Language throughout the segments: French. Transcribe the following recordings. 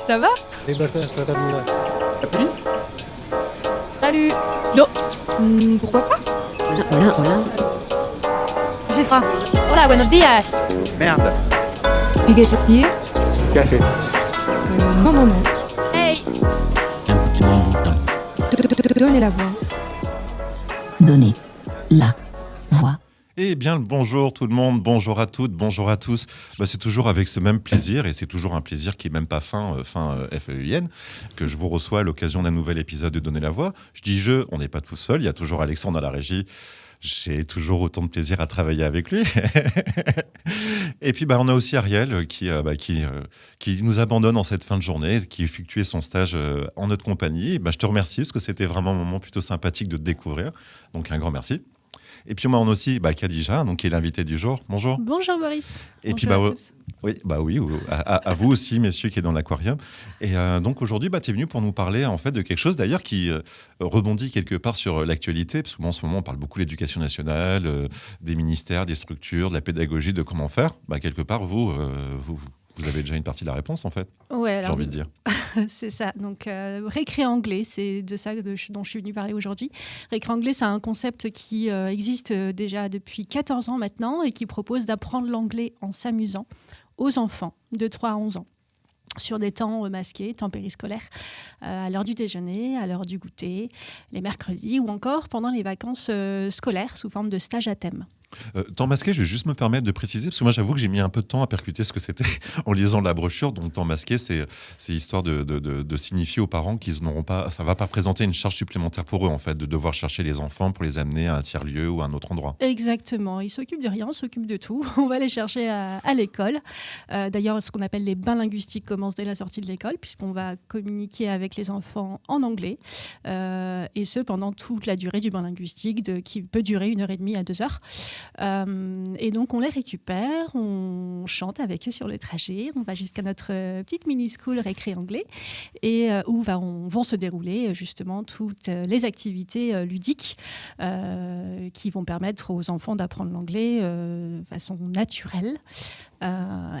Ça va? Appuie. Salut. Non. Pourquoi pas? Hola. J'ai faim. Hola, buenos días. Merde. ¿Y qué es que? Café. Non. Hey. Un petit bon bouton. Donnez la voix. Donnez la voix. Eh bien, le bonjour tout le monde, bonjour à toutes, bonjour à tous. C'est toujours avec ce même plaisir, et c'est toujours un plaisir qui n'est même pas fin F-E-I-N, que je vous reçois à l'occasion d'un nouvel épisode de Donner la voix. Je dis je, on n'est pas tout seul, il y a toujours Alexandre à la régie. J'ai toujours autant de plaisir à travailler avec lui. Et puis on a aussi Ariel qui nous abandonne en cette fin de journée, qui effectuait son stage en notre compagnie. Je te remercie parce que c'était vraiment un moment plutôt sympathique de te découvrir. Donc un grand merci. Et puis on a aussi Khadija, donc, qui est l'invitée du jour. Bonjour. Bonjour Boris. Et bonjour puis oui, à vous aussi, messieurs, qui est dans l'aquarium. Et donc aujourd'hui, tu es venu pour nous parler en fait de quelque chose d'ailleurs qui rebondit quelque part sur l'actualité, parce qu'en ce moment on parle beaucoup de l'éducation nationale, des ministères, des structures, de la pédagogie, de comment faire. Quelque part, vous avez déjà une partie de la réponse en fait. Ouais, alors, j'ai envie de dire. C'est ça. Donc, récré anglais, c'est de ça dont je suis venue parler aujourd'hui. Récré anglais, c'est un concept qui existe déjà depuis 14 ans maintenant et qui propose d'apprendre l'anglais en s'amusant aux enfants de 3 à 11 ans sur des temps masqués, temps périscolaires, à l'heure du déjeuner, à l'heure du goûter, les mercredis ou encore pendant les vacances scolaires sous forme de stage à thème. Temps masqué, je vais juste me permettre de préciser, parce que moi j'avoue que j'ai mis un peu de temps à percuter ce que c'était en lisant la brochure. Donc temps masqué, c'est histoire de signifier aux parents qu'ils n'auront pas, ça ne va pas présenter une charge supplémentaire pour eux en fait, de devoir chercher les enfants pour les amener à un tiers-lieu ou à un autre endroit. Exactement, ils s'occupent de rien, on s'occupe de tout. On va les chercher à l'école. D'ailleurs, ce qu'on appelle les bains linguistiques commencent dès la sortie de l'école, puisqu'on va communiquer avec les enfants en anglais, et ce pendant toute la durée du bain linguistique, qui peut durer 1h30 à 2h. Et donc on les récupère, on chante avec eux sur le trajet, on va jusqu'à notre petite mini-school récré anglais et où vont se dérouler justement toutes les activités ludiques qui vont permettre aux enfants d'apprendre l'anglais de façon naturelle.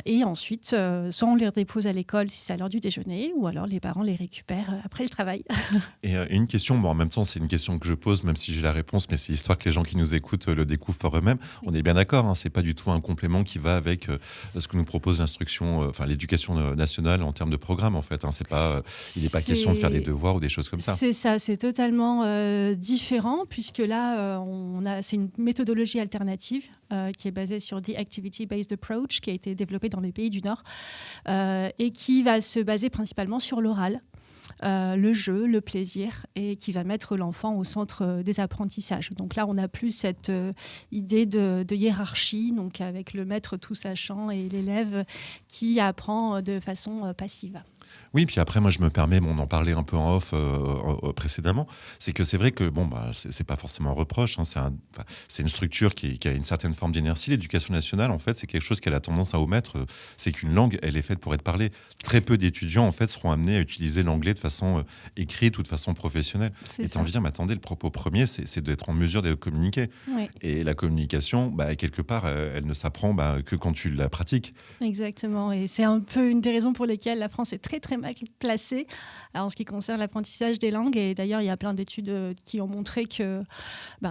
Et ensuite, soit on les dépose à l'école si c'est à l'heure du déjeuner, ou alors les parents les récupèrent après le travail. Et une question, en même temps, c'est une question que je pose, même si j'ai la réponse, mais c'est histoire que les gens qui nous écoutent le découvrent par eux-mêmes. On est bien d'accord, c'est pas du tout un complément qui va avec ce que nous propose l'instruction, l'éducation nationale en termes de programme, en fait. Il n'est pas question de faire des devoirs ou des choses comme ça. C'est ça, c'est totalement différent, puisque là, c'est une méthodologie alternative qui est basée sur The Activity-Based Approach, qui a été développée dans les pays du Nord, et qui va se baser principalement sur l'oral. Le jeu, le plaisir, et qui va mettre l'enfant au centre des apprentissages. Donc là, on n'a plus cette idée de hiérarchie, donc avec le maître tout sachant et l'élève qui apprend de façon passive. Oui, puis après, moi, je me permets, on en parlait un peu en off précédemment, c'est que c'est vrai que, c'est pas forcément un reproche, c'est une structure qui a une certaine forme d'inertie. L'éducation nationale, en fait, c'est quelque chose qu'elle a tendance à omettre, c'est qu'une langue, elle est faite pour être parlée. Très peu d'étudiants, en fait, seront amenés à utiliser l'anglais de façon écrite ou de façon professionnelle. Et t'en viens, mais attendez, le propos premier, c'est d'être en mesure de communiquer. Oui. Et la communication, quelque part, elle ne s'apprend que quand tu la pratiques. Exactement, et c'est un peu une des raisons pour lesquelles la France est très très mal placée en ce qui concerne l'apprentissage des langues. Et d'ailleurs, il y a plein d'études qui ont montré que,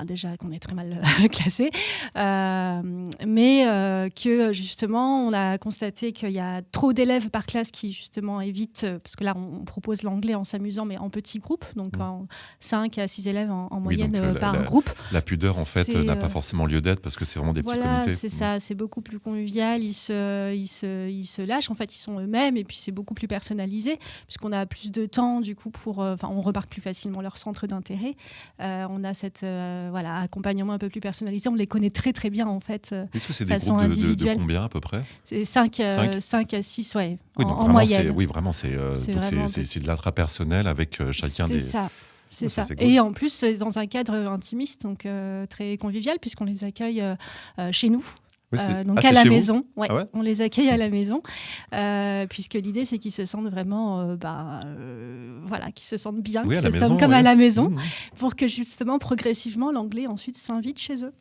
déjà qu'on est très mal classé, mais que justement, on a constaté qu'il y a trop d'élèves par classe qui justement évitent, parce que là, on propose l'anglais en s'amusant, mais en petits groupes, donc en 5 à 6 élèves en moyenne par groupe. La pudeur, en fait, n'a pas forcément lieu d'être parce que c'est vraiment des petits comités. C'est ça, c'est beaucoup plus convivial, ils se lâchent, en fait, ils sont eux-mêmes, et puis c'est beaucoup plus personnalisé, puisqu'on a plus de temps, du coup, on remarque plus facilement leur centre d'intérêt. On a cet accompagnement un peu plus personnalisé, on les connaît très très bien, en fait. Est-ce que c'est des groupes de combien, à peu près ? C'est 5 à 6, ouais, oui, en moyenne. C'est de l'intrapersonnel avec chacun des... C'est ça. Cool. Et en plus, c'est dans un cadre intimiste, donc très convivial, puisqu'on les accueille chez nous. Oui, donc à la maison, on les accueille à la maison, puisque l'idée c'est qu'ils se sentent vraiment, qu'ils se sentent bien, qu'ils se sentent comme à la maison, pour que justement progressivement l'anglais ensuite s'invite chez eux.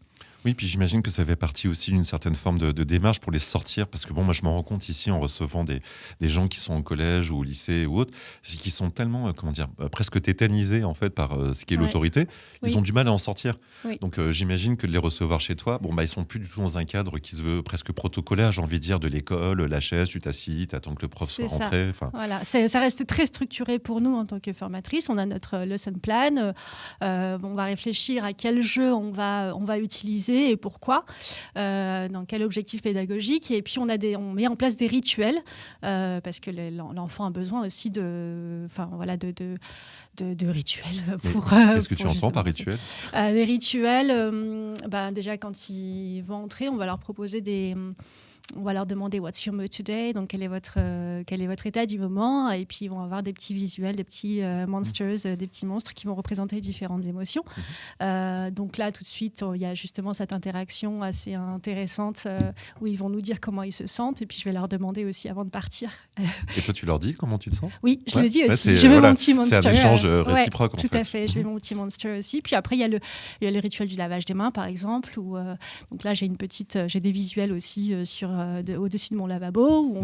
Oui, puis j'imagine que ça fait partie aussi d'une certaine forme de démarche pour les sortir, parce que bon, moi je me rends compte ici en recevant des gens qui sont au collège ou au lycée ou autre, c'est qu'ils sont tellement, comment dire, presque tétanisés en fait par ce qui est Ouais. l'autorité, ils Oui. ont du mal à en sortir. Oui. Donc j'imagine que de les recevoir chez toi, bon bah ils sont plus du tout dans un cadre qui se veut presque protocolaire, j'ai envie de dire, de l'école, la chaise, tu t'assis, t'attends que le prof soit C'est ça. rentré. Enfin, Voilà, ça reste très structuré pour nous en tant que formatrice. On a notre lesson plan. On va réfléchir à quel jeu on va utiliser et pourquoi, dans quel objectif pédagogique. Et puis on met en place des rituels parce que l'enfant a besoin aussi de rituels pour. Qu'est-ce que tu pour entends par justement rituel? des rituels, déjà quand ils vont entrer, on va leur proposer on va leur demander What's your mood today? Donc, quel est votre état du moment? Et puis, ils vont avoir des petits visuels, des petits monsters, des petits monstres qui vont représenter différentes émotions. Donc là, tout de suite, il y a justement cette interaction assez intéressante où ils vont nous dire comment ils se sentent. Et puis, je vais leur demander aussi avant de partir. Et toi, tu leur dis comment tu te sens? Oui, je Ouais. le dis Ouais, aussi. c'est- Je veux voilà, mon petit monster. c'est un échange Ouais, réciproque, en tout fait. à fait. Je veux mon petit monster aussi. Puis après, il y a le rituel du lavage des mains, par exemple. Donc là, j'ai des visuels aussi au-dessus de mon lavabo où on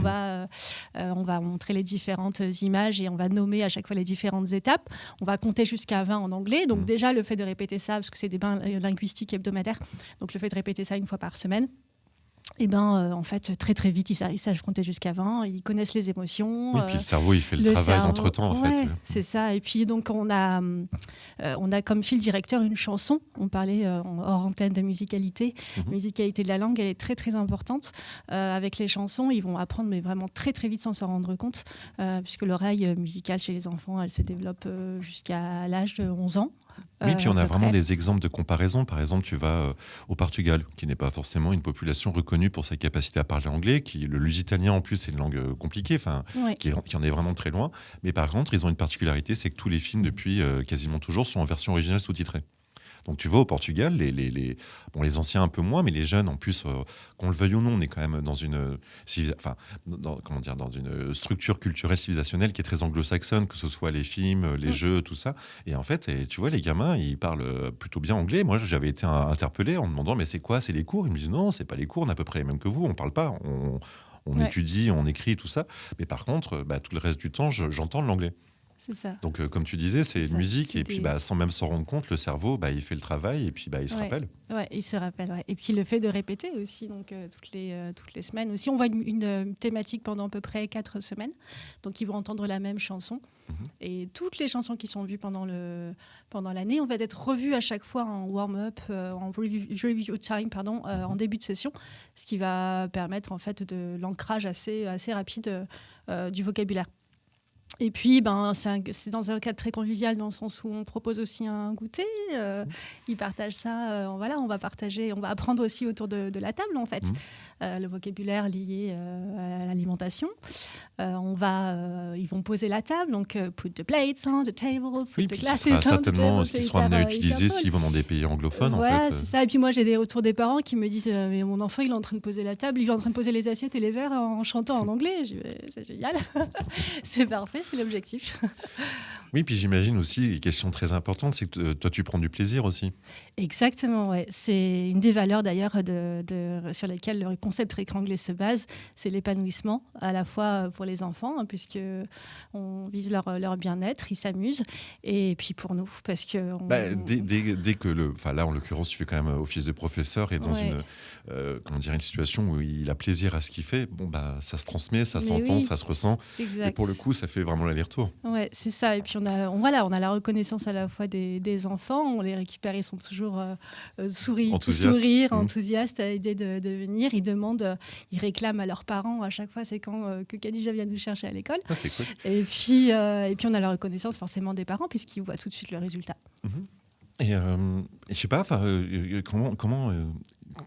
va montrer les différentes images et on va nommer à chaque fois les différentes étapes. On va compter jusqu'à 20 en anglais. Donc déjà, le fait de répéter ça, parce que c'est des bains linguistiques hebdomadaires, donc le fait de répéter ça une fois par semaine, en fait, très très vite, ils savent compter jusqu'à 20, ils connaissent les émotions. Oui, puis le cerveau, il fait le travail entre-temps, en Ouais, fait. c'est ça. Et puis, donc, on a comme fil directeur une chanson. On parlait hors antenne de musicalité. La musicalité de la langue, elle est très très importante. Avec les chansons, ils vont apprendre, mais vraiment très très vite sans s'en rendre compte, puisque l'oreille musicale chez les enfants, elle se développe jusqu'à l'âge de 11 ans. Oui, puis on à a peu vraiment près. des exemples de comparaison. Par exemple, tu vas au Portugal, qui n'est pas forcément une population reconnue pour sa capacité à parler anglais, le lusitanien en plus, c'est une langue compliquée, Ouais. qui en est vraiment très loin. Mais par contre, ils ont une particularité, c'est que tous les films, depuis quasiment toujours, sont en version originale sous-titrée. Donc tu vas au Portugal, les anciens un peu moins, mais les jeunes en plus, qu'on le veuille ou non, on est quand même dans une dans une structure culturelle civilisationnelle qui est très anglo-saxonne, que ce soit les films, les jeux, tout ça. Et en fait, tu vois, les gamins, ils parlent plutôt bien anglais. Moi, j'avais été interpellé en demandant mais c'est quoi, c'est les cours? Ils me disent non, c'est pas les cours, on est à peu près les mêmes que vous, on parle pas, on Ouais. étudie, on écrit, tout ça. Mais par contre, tout le reste du temps, j'entends l'anglais. C'est ça. Donc, comme tu disais, c'est une Ça, musique, c'est et puis des- sans même s'en rendre compte, le cerveau, il fait le travail, et puis il se Ouais. rappelle. Ouais, il se rappelle. Ouais. Et puis le fait de répéter aussi, donc toutes les semaines aussi. On voit une thématique pendant à peu près 4 semaines. Donc ils vont entendre la même chanson. Et toutes les chansons qui sont vues pendant l'année, on va être revues à chaque fois en warm-up, en review time, en début de session, ce qui va permettre en fait de l'ancrage assez rapide du vocabulaire. Et puis, c'est dans un cadre très convivial, dans le sens où on propose aussi un goûter. Ils partagent ça. On va partager, on va apprendre aussi autour de la table, en fait, le vocabulaire lié à l'alimentation. Ils vont poser la table, donc put the plates on the table, put Oui, the puis glasses ce sera on the certainement table. ce qu'ils seront amenés à utiliser s'ils vont dans des pays anglophones, en Voilà, fait. c'est ça. Et puis moi, j'ai des retours des parents qui me disent mais mon enfant, il est en train de poser la table, il est en train de poser les assiettes et les verres en chantant en anglais. Je dis, c'est génial. C'est parfait, c'est l'objectif. Oui, puis j'imagine aussi, une question très importante, c'est que toi, tu prends du plaisir aussi. Exactement, ouais. C'est une des valeurs d'ailleurs sur lesquelles le concept Récré se base, c'est l'épanouissement, à la fois pour les enfants, puisque on vise leur bien-être, ils s'amusent, et puis pour nous, parce que... Dès que là, en l'occurrence, tu fais quand même office de professeur et dans une situation où il a plaisir à ce qu'il fait, ça se transmet, ça s'entend, ça se ressent. Exact. Et pour le coup, ça fait vraiment l'aller-retour. Ouais, c'est ça. Et puis on a la reconnaissance à la fois des enfants, on les récupère, ils sont toujours enthousiastes à l'idée de venir. Ils demandent, ils réclament à leurs parents à chaque fois, c'est quand que Khadija vient nous chercher à l'école. Ah, c'est cool. Et puis on a la reconnaissance forcément des parents puisqu'ils voient tout de suite le résultat. Et je sais pas,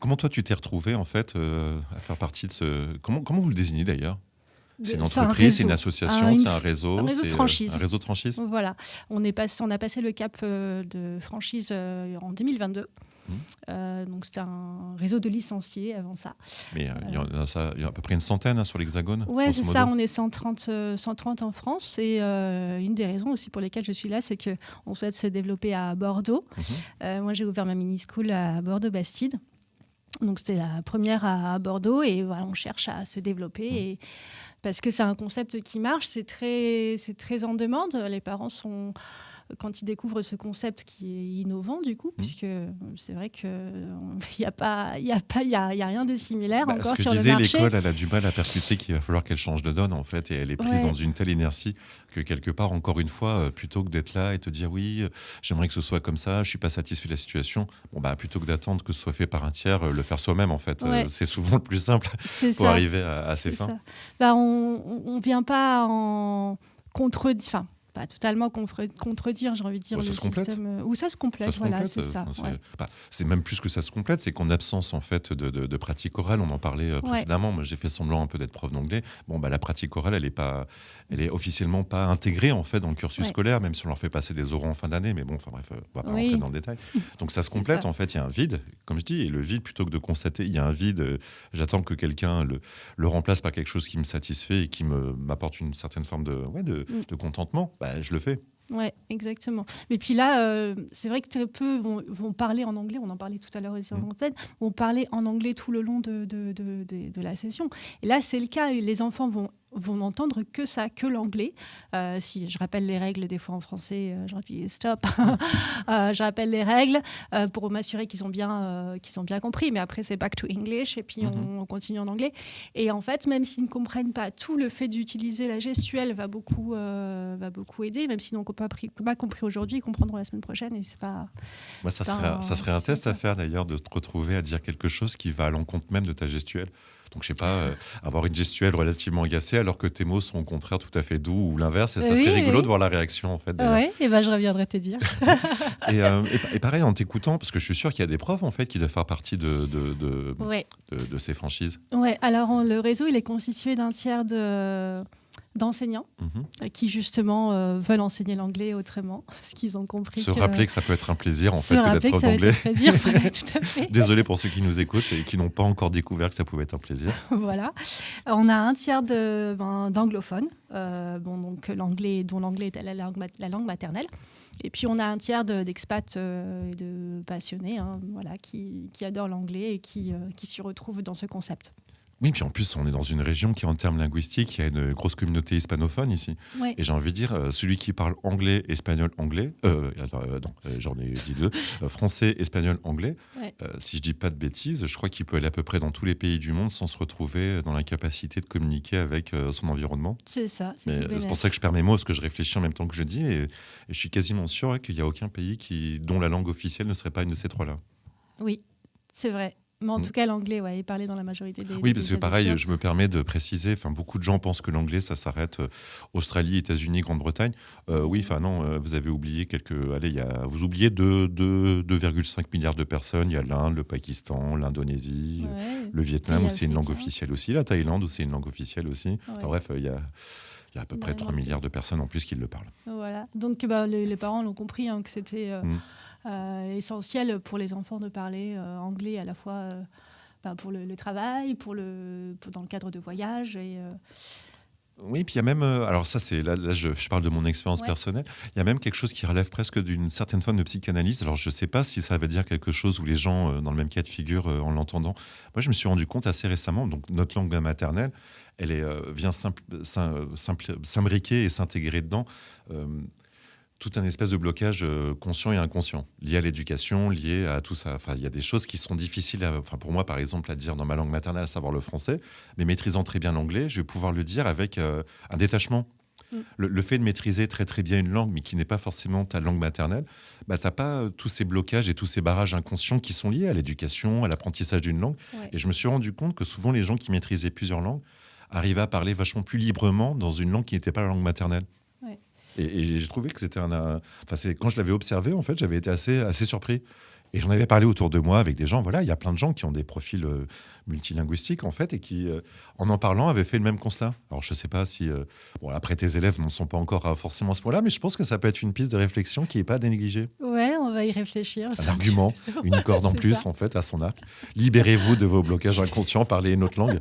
comment toi tu t'es retrouvé en fait à faire partie de ce... Comment vous le désignez d'ailleurs? C'est une entreprise, c'est une association, c'est un réseau, un réseau de franchise. Un réseau de franchise. Voilà, on a passé le cap de franchise en 2022. Donc c'était un réseau de licenciés avant ça. Mais il y en a à peu près une centaine sur l'Hexagone. Ouais, c'est ça, on est 130 en France. Et une des raisons aussi pour lesquelles je suis là, c'est qu'on souhaite se développer à Bordeaux. Moi, j'ai ouvert ma mini-school à Bordeaux-Bastide. Donc, c'était la première à Bordeaux et voilà, on cherche à se développer. Et, parce que c'est un concept qui marche, c'est très en demande. Les parents sont... Quand ils découvrent ce concept qui est innovant, du coup, puisque c'est vrai qu'il n'y a rien de similaire encore sur le marché. Ce que disait l'école, elle a du mal à percuter qu'il va falloir qu'elle change de donne, en fait, et elle est prise dans une telle inertie que quelque part, encore une fois, plutôt que d'être là et te dire oui, j'aimerais que ce soit comme ça, je suis pas satisfait de la situation, plutôt que d'attendre que ce soit fait par un tiers, le faire soi-même, en fait. C'est souvent le plus simple pour arriver à ses fins. On ne vient pas en pas totalement contredire, j'ai envie de dire, le système. Ou ça se complète, voilà, c'est ça. C'est même plus que ça se complète, c'est qu'en absence en fait de pratique orale, on en parlait précédemment. Moi, j'ai fait semblant un peu d'être prof d'anglais. La pratique orale, elle est officiellement pas intégrée en fait dans le cursus scolaire, même si on leur fait passer des oraux en fin d'année. Mais bref, on va pas rentrer dans le détail. Donc ça se complète. En fait, il y a un vide, comme je dis, et le vide, plutôt que de constater, il y a un vide. J'attends que quelqu'un le remplace par quelque chose qui me satisfait et qui m'apporte une certaine forme de contentement. Je le fais. Oui, exactement. Mais puis là, c'est vrai que très peu vont parler en anglais. On en parlait tout à l'heure aussi en antenne. Vont parler en anglais tout le long de la session. Et là, c'est le cas. Les enfants vont n'entendre que ça, que l'anglais. Si je rappelle les règles, des fois en français, je leur dis stop. Je rappelle les règles pour m'assurer qu'ils ont bien compris. Mais après, c'est back to English et puis on continue en anglais. Et en fait, même s'ils ne comprennent pas tout, le fait d'utiliser la gestuelle va beaucoup aider. Même s'ils n'ont pas compris aujourd'hui, ils comprendront la semaine prochaine. Et c'est pas. Ça serait un test à faire d'ailleurs, de te retrouver à dire quelque chose qui va à l'encontre même de ta gestuelle. Donc, je sais pas, avoir une gestuelle relativement agacée alors que tes mots sont au contraire tout à fait doux ou l'inverse. Et ça serait rigolo de voir la réaction, en fait. Oui, et je reviendrai te dire. et pareil, en t'écoutant, parce que je suis sûr qu'il y a des profs, en fait, qui doivent faire partie de ces franchises. Oui, alors le réseau, il est constitué d'un tiers d'enseignants qui justement veulent enseigner l'anglais autrement, parce qu'ils ont compris rappeler que ça peut être un plaisir en fait que d'être prof d'anglais. Tout à fait. Désolé pour ceux qui nous écoutent et qui n'ont pas encore découvert que ça pouvait être un plaisir. Voilà. On a un tiers d'anglophones, donc dont l'anglais est la langue maternelle. Et puis on a un tiers d'expats et de passionnés qui adorent l'anglais et qui s'y retrouvent dans ce concept. Oui, puis en plus, on est dans une région qui, en termes linguistiques, il y a une grosse communauté hispanophone ici. Ouais. Et j'ai envie de dire, celui qui parle anglais, espagnol, anglais, j'en ai dit deux, français, espagnol, anglais, si je dis pas de bêtises, je crois qu'il peut aller à peu près dans tous les pays du monde sans se retrouver dans l'incapacité de communiquer avec son environnement. C'est ça. C'est pour ça que je perds mes mots, parce que je réfléchis en même temps que je dis, et je suis quasiment sûr qu'il n'y a aucun pays dont la langue officielle ne serait pas une de ces trois-là. Oui, c'est vrai. Mais en tout cas, l'anglais est parlé dans la majorité des Oui, parce que pareil, je me permets de préciser, beaucoup de gens pensent que l'anglais, ça s'arrête Australie, États-Unis, Grande-Bretagne. Non, vous avez oublié vous oubliez 2,5 milliards de personnes. Il y a l'Inde, le Pakistan, l'Indonésie, le Vietnam, où c'est une langue officielle aussi, la Thaïlande, où c'est une langue officielle aussi. Enfin, bref, il y a à peu près 3 milliards de personnes en plus qui le parlent. Voilà. Donc, les parents l'ont compris que c'était... essentiel pour les enfants de parler anglais à la fois pour le travail, dans le cadre de voyage. Oui, puis il y a même, alors ça c'est là je parle de mon expérience personnelle, il y a même quelque chose qui relève presque d'une certaine forme de psychanalyse. Alors je ne sais pas si ça veut dire quelque chose où les gens, dans le même cas de figure, en l'entendant, moi je me suis rendu compte assez récemment, donc notre langue maternelle, elle vient s'imbriquer et s'intégrer dedans. Tout un espèce de blocage conscient et inconscient, lié à l'éducation, lié à tout ça. Enfin, il y a des choses qui sont difficiles, pour moi, par exemple, à dire dans ma langue maternelle, à savoir le français, mais maîtrisant très bien l'anglais, je vais pouvoir le dire avec un détachement. Le fait de maîtriser très très bien une langue, mais qui n'est pas forcément ta langue maternelle, tu n'as pas tous ces blocages et tous ces barrages inconscients qui sont liés à l'éducation, à l'apprentissage d'une langue. Et je me suis rendu compte que souvent, les gens qui maîtrisaient plusieurs langues arrivaient à parler vachement plus librement dans une langue qui n'était pas la langue maternelle. Et j'ai trouvé que c'était quand je l'avais observé, en fait, j'avais été assez surpris. Et j'en avais parlé autour de moi avec des gens. Voilà, il y a plein de gens qui ont des profils multilinguistiques, en fait, et qui, en parlant, avaient fait le même constat. Alors, je ne sais pas si... après, tes élèves n'en sont pas encore forcément à ce point-là, mais je pense que ça peut être une piste de réflexion qui n'est pas dénégligée. Ouais, on va y réfléchir. Un argument, une corde en plus, en fait, à son arc. Libérez-vous de vos blocages inconscients, parlez une autre langue.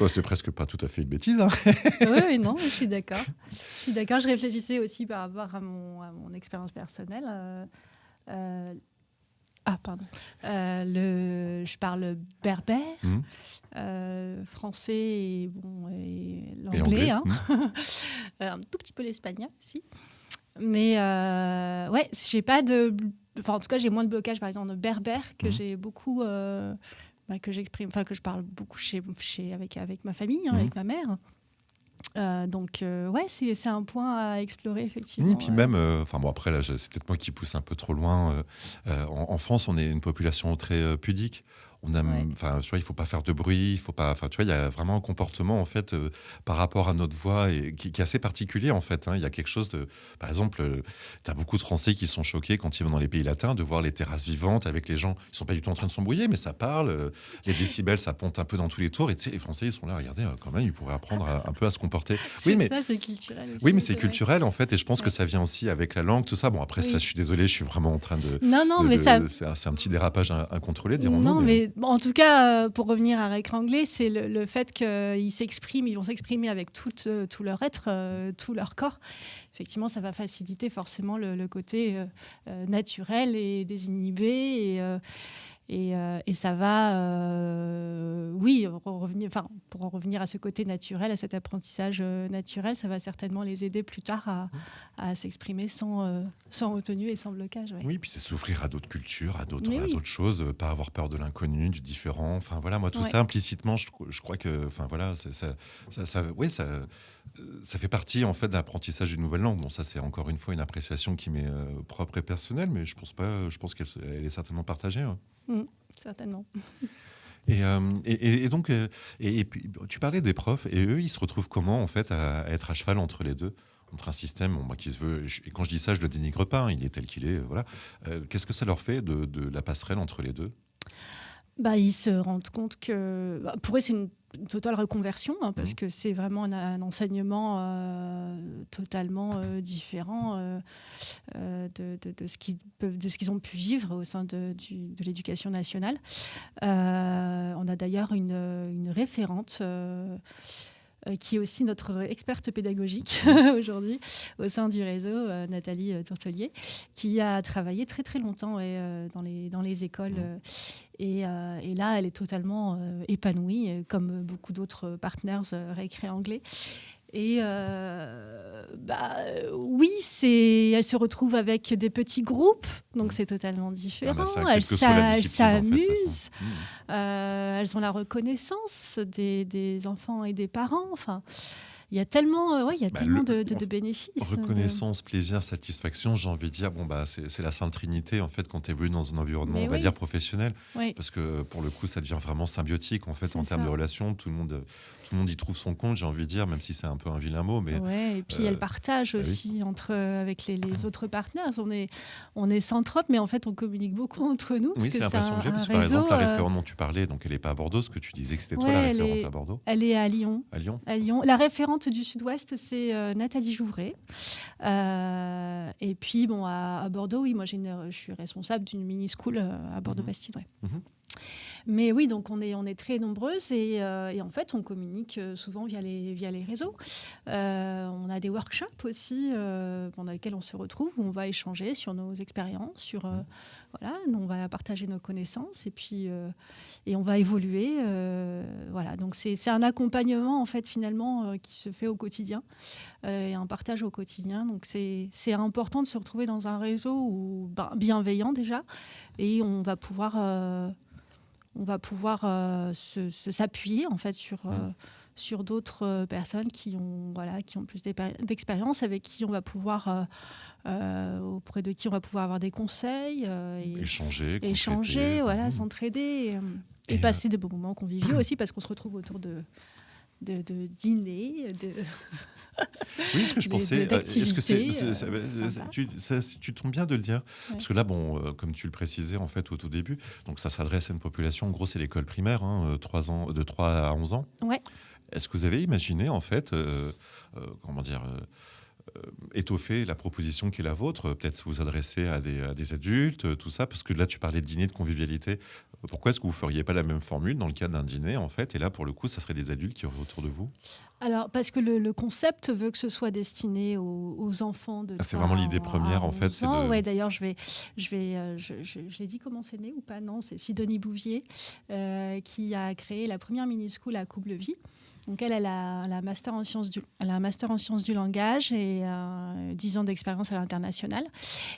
C'est presque pas tout à fait une bêtise. Hein. Oui, non, je suis d'accord. Je réfléchissais aussi par rapport à mon expérience personnelle. je parle berbère, français et l'anglais, anglais, hein. Un tout petit peu l'espagnol aussi. Mais j'ai pas de... Enfin, en tout cas, j'ai moins de blocage, par exemple, en berbère, que j'ai beaucoup... que j'exprime, enfin, que je parle beaucoup avec ma famille, avec ma mère. Donc, c'est un point à explorer, effectivement. Oui, puis même, après, là, c'est peut-être moi qui pousse un peu trop loin. En France, on est une population très pudique. Tu vois, il faut pas faire de bruit, il faut pas. Enfin, tu vois, il y a vraiment un comportement en fait par rapport à notre voix et qui est assez particulier en fait. Il y a quelque chose de, par exemple, tu as beaucoup de Français qui sont choqués quand ils vont dans les pays latins de voir les terrasses vivantes avec les gens. Ils sont pas du tout en train de s'embrouiller, mais ça parle. Les décibels, ça ponte un peu dans tous les tours. Et tu sais, les Français, ils sont là, regardez, quand même, ils pourraient apprendre un peu à se comporter. C'est culturel aussi. Oui, mais c'est culturel en fait, et je pense que ça vient aussi avec la langue, tout ça. Bon, après ça, je suis désolé, je suis vraiment en train de. C'est un petit dérapage incontrôlé, dirons-nous. Non, mais en tout cas. Pour revenir à Rick Anglais, c'est le fait qu'ils ils vont s'exprimer avec tout leur être, tout leur corps. Effectivement, ça va faciliter forcément le côté naturel et désinhibé. Et ça va, pour en revenir à ce côté naturel, à cet apprentissage naturel, ça va certainement les aider plus tard à s'exprimer sans retenue et sans blocage. Ouais. Oui, puis c'est s'ouvrir à d'autres cultures, à d'autres choses, pas avoir peur de l'inconnu, du différent. Enfin voilà, moi tout ça implicitement, je crois que, enfin voilà, ça fait partie en fait de l'apprentissage d'une nouvelle langue. Bon, ça c'est encore une fois une appréciation qui m'est propre et personnelle, mais je pense qu'elle est certainement partagée. Ouais. Certainement. Et donc, et puis, tu parlais des profs, et eux, ils se retrouvent comment, en fait, à être à cheval entre les deux, entre un système qui se veut... Et quand je dis ça, je le dénigre pas, il est tel qu'il est, voilà. Qu'est-ce que ça leur fait de la passerelle entre les deux ? Ils se rendent compte que pour eux c'est une totale reconversion parce que c'est vraiment un enseignement totalement différent de ce qu'ils ont pu vivre au sein de l'éducation nationale. On a d'ailleurs une référente qui est aussi notre experte pédagogique aujourd'hui au sein du réseau, Nathalie Tourtelier, qui a travaillé très très longtemps dans les écoles. Et là, elle est totalement épanouie, comme beaucoup d'autres partenaires récré anglais. Et elle se retrouve avec des petits groupes, donc c'est totalement différent. Elles s'amusent, elles ont la reconnaissance des enfants et des parents. Enfin, il y a tellement, de bénéfices. Reconnaissance, plaisir, satisfaction, j'ai envie de dire, c'est la Sainte Trinité, en fait, quand tu évolues dans un environnement, dire, professionnel. Oui. Parce que, pour le coup, ça devient vraiment symbiotique, en fait, en termes de relations. Tout le monde y trouve son compte, j'ai envie de dire, même si c'est un peu un vilain mot. Mais, et puis, elle partage aussi avec les autres partenaires. On est 130, mais en fait, on communique beaucoup entre nous. Oui, c'est l'impression que j'ai, parce que, par exemple, la référente dont tu parlais, donc elle n'est pas à Bordeaux, ce que tu disais que c'était toi la référente à Bordeaux. Elle est à Lyon. À Lyon. La référente du Sud-Ouest, c'est Nathalie Jouvray. Et puis, à Bordeaux, oui, moi, je suis responsable d'une mini-school à Bordeaux-Bastide. Mais oui, donc on est très nombreuses et en fait, on communique souvent via les réseaux. On a des workshops aussi pendant lesquels on se retrouve, où on va échanger sur nos expériences, on va partager nos connaissances et puis on va évoluer. Donc c'est un accompagnement en fait finalement qui se fait au quotidien et un partage au quotidien. Donc c'est important de se retrouver dans un réseau bienveillant déjà, et on va pouvoir s'appuyer en fait sur d'autres personnes qui ont plus d'expérience, avec qui on va pouvoir auprès de qui on va pouvoir avoir des conseils, échanger, s'entraider et passer des bons moments conviviaux aussi, parce qu'on se retrouve autour de dîner, oui, ce que je pensais, est-ce que tu tombes bien de le dire, parce que là, comme tu le précisais en fait au tout début, donc ça s'adresse à une population, en gros, c'est l'école primaire, de 3 à 11 ans. Ouais. Est-ce que vous avez imaginé en fait, étoffer la proposition qui est la vôtre, peut-être vous adresser à des adultes, tout ça, parce que là, tu parlais de dîner, de convivialité. Pourquoi est-ce que vous ne feriez pas la même formule dans le cadre d'un dîner, en fait, et là, pour le coup, ça serait des adultes qui auraient autour de vous? Alors, parce que le concept veut que ce soit destiné aux enfants de C'est 3 vraiment l'idée première, à en fait. 11 ans. De... Ouais, d'ailleurs, j'ai dit comment c'est né ou pas? Non, c'est Sidonie Bouvier qui a créé la première mini-school à Coublevis. Donc elle a un master en sciences du langage et 10 ans d'expérience à l'international.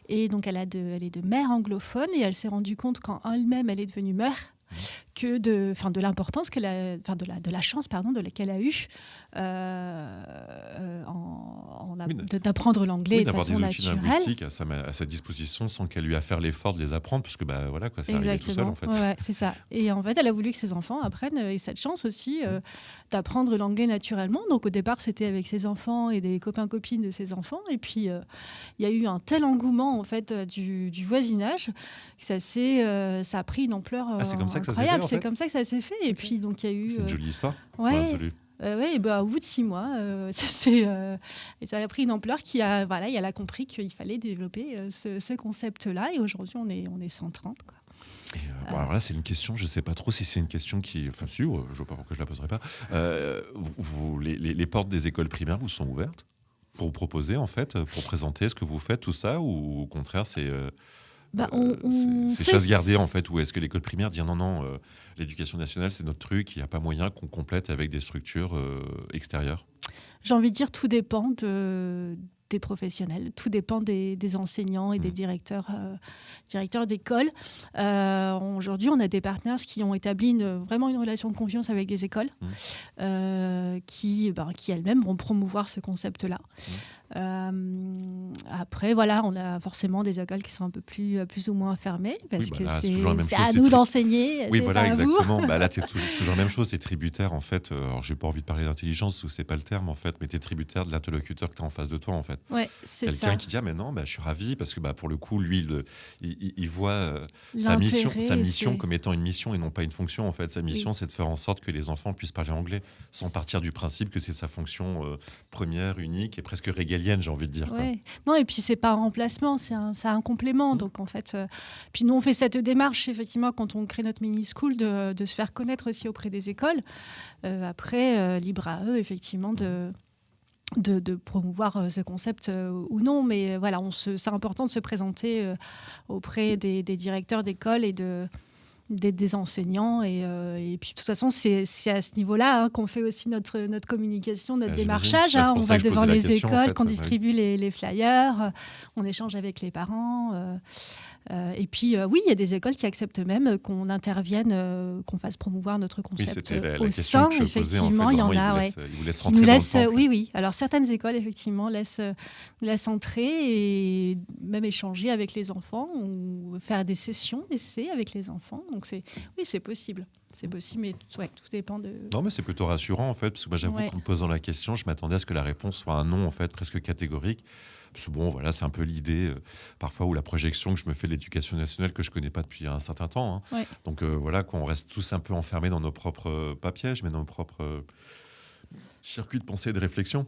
Et donc elle est de mère anglophone et elle s'est rendue compte quand elle-même elle est devenue mère que de l'importance qu'elle a, de la chance qu'elle a eue d'apprendre l'anglais de façon d'avoir des outils naturelle. linguistiques à sa disposition sans qu'elle lui a à faire l'effort de les apprendre, parce que voilà, quoi, c'est arrivé tout seul, en fait. Ouais, c'est ça. Et en fait, elle a voulu que ses enfants apprennent et cette chance aussi d'apprendre l'anglais naturellement. Donc au départ, c'était avec ses enfants et des copains-copines de ses enfants. Et puis, il y a eu un tel engouement en fait, du voisinage que ça a pris une ampleur c'est comme ça que ça s'est fait, incroyable. en C'est fait comme ça que ça s'est fait. Et puis, donc, il y a eu... C'est une jolie histoire. Ouais. Absolue. Ouais, au bout de 6 mois, et ça a pris une ampleur elle a compris qu'il fallait développer ce concept-là. Et aujourd'hui, on est 130, quoi. Et alors là, c'est une question, je ne sais pas trop si c'est une question qui... Enfin, si, je ne vois pas pourquoi je ne la poserai pas. Les portes des écoles primaires vous sont ouvertes pour vous proposer, en fait, pour présenter ce que vous faites, tout ça, ou au contraire, c'est chasse gardée, en fait, ou est-ce que l'école primaire dit non, l'éducation nationale, c'est notre truc, il n'y a pas moyen qu'on complète avec des structures extérieures? J'ai envie de dire, tout dépend des professionnels, tout dépend des enseignants et des directeurs d'école. Aujourd'hui, on a des partenaires qui ont établi vraiment une relation de confiance avec des écoles qui elles-mêmes vont promouvoir ce concept-là. Après, voilà, on a forcément des écoles qui sont un peu plus ou moins fermées parce que c'est à nous d'enseigner. Oui, c'est voilà, pas à vous. exactement. Là, tu es toujours la même chose, c'est tributaire, en fait. Alors, j'ai pas envie de parler d'intelligence, c'est pas le terme, en fait, mais tu es tributaire de l'interlocuteur que tu as en face de toi, en fait. Ouais, c'est quelqu'un ça. Qui dit mais non, je suis ravi parce que pour le coup, lui, il voit sa mission comme étant une mission et non pas une fonction, en fait. Sa mission, c'est de faire en sorte que les enfants puissent parler anglais sans partir du principe que c'est sa fonction première, unique et presque régalienne, j'ai envie de dire. Ouais. Non, et puis c'est pas un remplacement, c'est un complément. Donc en fait, puis nous on fait cette démarche effectivement quand on crée notre mini school de se faire connaître aussi auprès des écoles. Après, libre à eux effectivement de promouvoir ce concept ou non, mais voilà, c'est important de se présenter auprès des directeurs d'école et des enseignants et puis de toute façon c'est à ce niveau-là qu'on fait aussi notre communication, notre démarchage. On va devant les écoles, en fait, qu'on distribue les flyers, on échange avec les parents. Et puis oui, il y a des écoles qui acceptent même qu'on intervienne, qu'on fasse promouvoir notre concept au sein. Effectivement, il y en a. Ils vous laissent rentrer dans le temple. Oui. Alors certaines écoles effectivement laissent entrer et même échanger avec les enfants ou faire des sessions d'essai avec les enfants. Donc c'est possible. C'est possible, mais tout dépend de... Non, mais c'est plutôt rassurant, en fait, parce que j'avoue qu'en me posant la question, je m'attendais à ce que la réponse soit un non, en fait, presque catégorique. Parce que voilà, c'est un peu l'idée, parfois, ou la projection que je me fais de l'éducation nationale que je ne connais pas depuis un certain temps. Hein. Donc voilà, qu'on reste tous un peu enfermés dans nos propres pièges, mais dans nos propres circuits de pensée et de réflexion.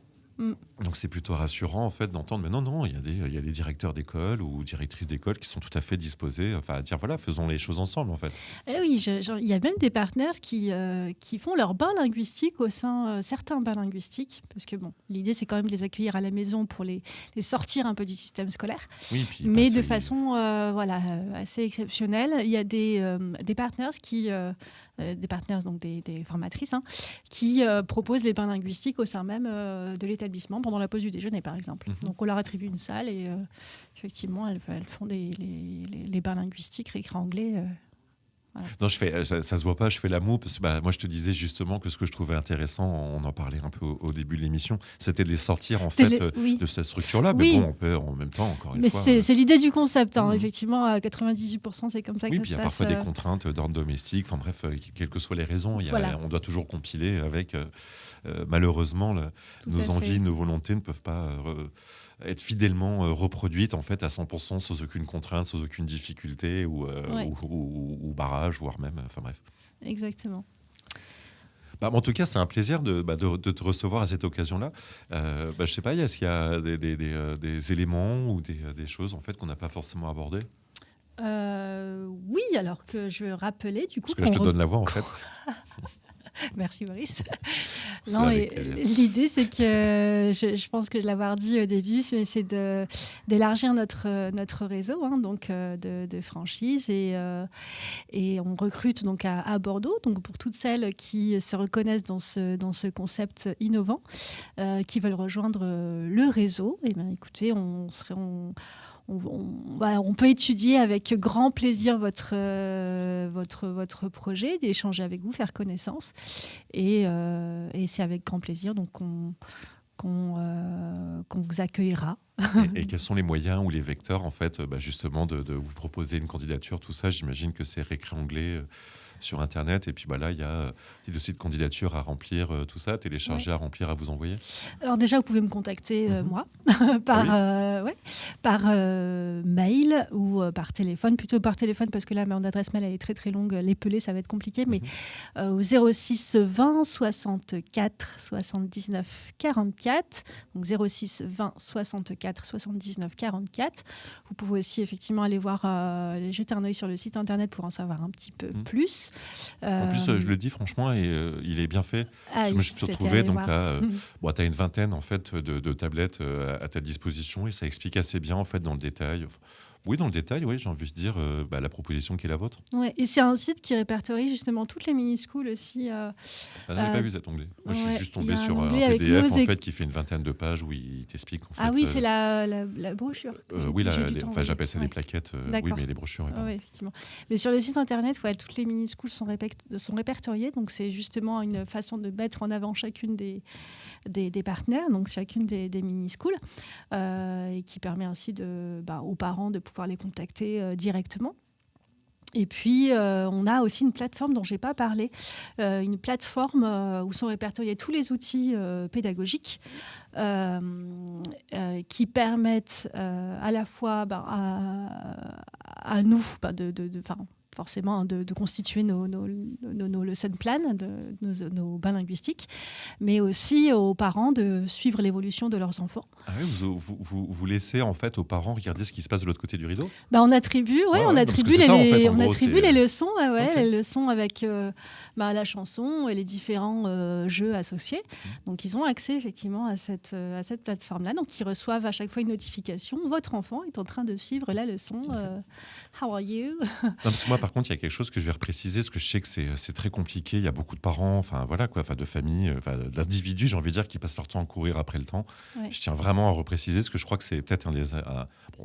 Donc c'est plutôt rassurant en fait d'entendre mais non, il y a des directeurs d'école ou directrices d'école qui sont tout à fait disposés à dire voilà, faisons les choses ensemble en fait. Oui, il y a même des partenaires qui font leur bain linguistique au sein certains bains linguistiques parce que l'idée c'est quand même de les accueillir à la maison pour les sortir un peu du système scolaire, mais de façon assez exceptionnelle. Il y a des partenaires donc des formatrices qui proposent les bains linguistiques au sein même de l'établissement pendant la pause du déjeuner par exemple. Donc on leur attribue une salle et effectivement elles font les bains linguistiques réécrit anglais. Voilà. Non, ça se voit pas, je fais la moue parce que moi je te disais justement que ce que je trouvais intéressant, on en parlait un peu au début de l'émission, c'était de les sortir en fait de cette structure-là. Mais bon, on peut en même temps encore une fois. Mais c'est l'idée du concept, effectivement, à 98%, c'est comme ça que ça se passe. Oui, puis il y a parfois des contraintes d'ordre domestique. Enfin bref, quelles que soient les raisons, on doit toujours compiler avec. Malheureusement, nos envies, nos volontés ne peuvent pas être fidèlement reproduites en fait à 100% sans aucune contrainte, sans aucune difficulté ou barrage, voire même. Enfin bref. Exactement. En tout cas, c'est un plaisir de te recevoir à cette occasion-là. Je sais pas, est-ce qu'il y a des éléments ou des choses en fait qu'on n'a pas forcément abordées? Oui, alors que je veux rappeler du coup. Parce que là, je te donne la voix en fait. Merci Maurice. C'est Non, avec et plaisir. l'idée, c'est que je pense que je l'avoir dit au début, c'est d'élargir notre réseau donc, de franchises et on recrute donc à Bordeaux. Donc pour toutes celles qui se reconnaissent dans ce concept innovant, qui veulent rejoindre le réseau, et ben écoutez, on peut étudier avec grand plaisir votre projet, d'échanger avec vous, faire connaissance. Et c'est avec grand plaisir donc, qu'on vous accueillera. Et quels sont les moyens ou les vecteurs en fait, justement, de vous proposer une candidature, tout ça? J'imagine que c'est récrit anglais sur Internet. Et puis là, il y a des dossiers de candidature à remplir, tout ça, télécharger, à remplir, à vous envoyer. Alors déjà, vous pouvez me contacter, moi, par mail ou par téléphone. Plutôt par téléphone, parce que là, mon adresse mail, elle est très très longue. L'épeler, ça va être compliqué. Mais au 06 20 64 79 44. Donc 06 20 64 79 44. Vous pouvez aussi effectivement aller voir, jeter un œil sur le site internet pour en savoir un petit peu plus. En plus, je le dis franchement, et il est bien fait. Je me suis retrouvé, donc tu as une vingtaine en fait, de tablettes à ta disposition, et ça explique assez bien en fait dans le détail. Oui, dans le détail, oui, j'ai envie de dire la proposition qui est la vôtre. Ouais, et c'est un site qui répertorie justement toutes les mini-schools aussi. Je n'avais pas vu cet onglet. Moi, je suis juste tombé sur un onglet PDF en fait, qui fait une vingtaine de pages où il t'explique en fait. Ah oui, c'est la brochure. Oui, j'appelle ça des plaquettes. Oui, mais les brochures. Oui, effectivement. Mais sur le site internet, toutes les mini-schools sont répertoriées. Donc c'est justement une façon de mettre en avant chacune des partenaires, donc chacune des mini-schools, et qui permet ainsi aux parents de pouvoir les contacter directement. Et puis, on a aussi une plateforme dont je n'ai pas parlé, une plateforme où sont répertoriés tous les outils pédagogiques qui permettent à la fois à nous forcément de constituer nos lesson plans, nos bains linguistiques, mais aussi aux parents de suivre l'évolution de leurs enfants. Ah oui, vous laissez en fait aux parents regarder ce qui se passe de l'autre côté du rideau? On attribue les leçons, les leçons avec la chanson et les différents jeux associés. Donc ils ont accès effectivement à cette plateforme-là. Donc ils reçoivent à chaque fois une notification. Votre enfant est en train de suivre la leçon. How are you? Non, parce que moi, par contre, il y a quelque chose que je vais repréciser, parce que je sais que c'est très compliqué. Il y a beaucoup de parents, de familles, d'individus, j'ai envie de dire, qui passent leur temps à courir après le temps. Ouais. Je tiens vraiment à repréciser, parce que je crois que c'est peut-être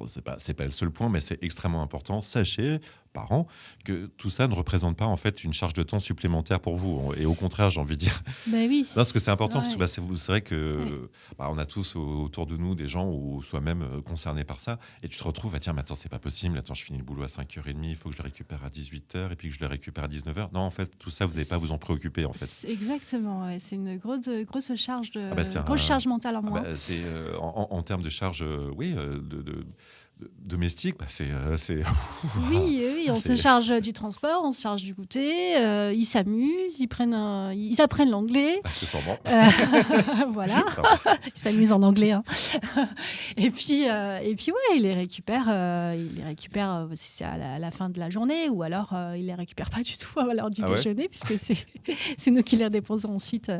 c'est pas le seul point, mais c'est extrêmement important. Sachez, parents, que tout ça ne représente pas en fait une charge de temps supplémentaire pour vous, et au contraire, j'ai envie de dire. Oui. Non, parce que c'est important, parce que c'est vrai que on a tous autour de nous des gens ou soi-même concernés par ça, et tu te retrouves à dire mais attends, c'est pas possible, attends, je finis le boulot à 5h30, il faut que je le récupère à 18h et puis que je le récupère à 19h. Non, en fait, tout ça, vous n'allez pas à vous en préoccuper en fait. Exactement, c'est une grosse charge charge mentale en moins. C'est en termes de charge, domestique, c'est oui, on se charge du transport, on se charge du goûter, ils s'amusent, ils apprennent l'anglais. C'est sûrement. Voilà, ils s'amusent en anglais. Et puis ils les récupèrent si c'est à la fin de la journée, ou alors ils les récupèrent pas du tout à l'heure du déjeuner, puisque c'est nous qui les déposons ensuite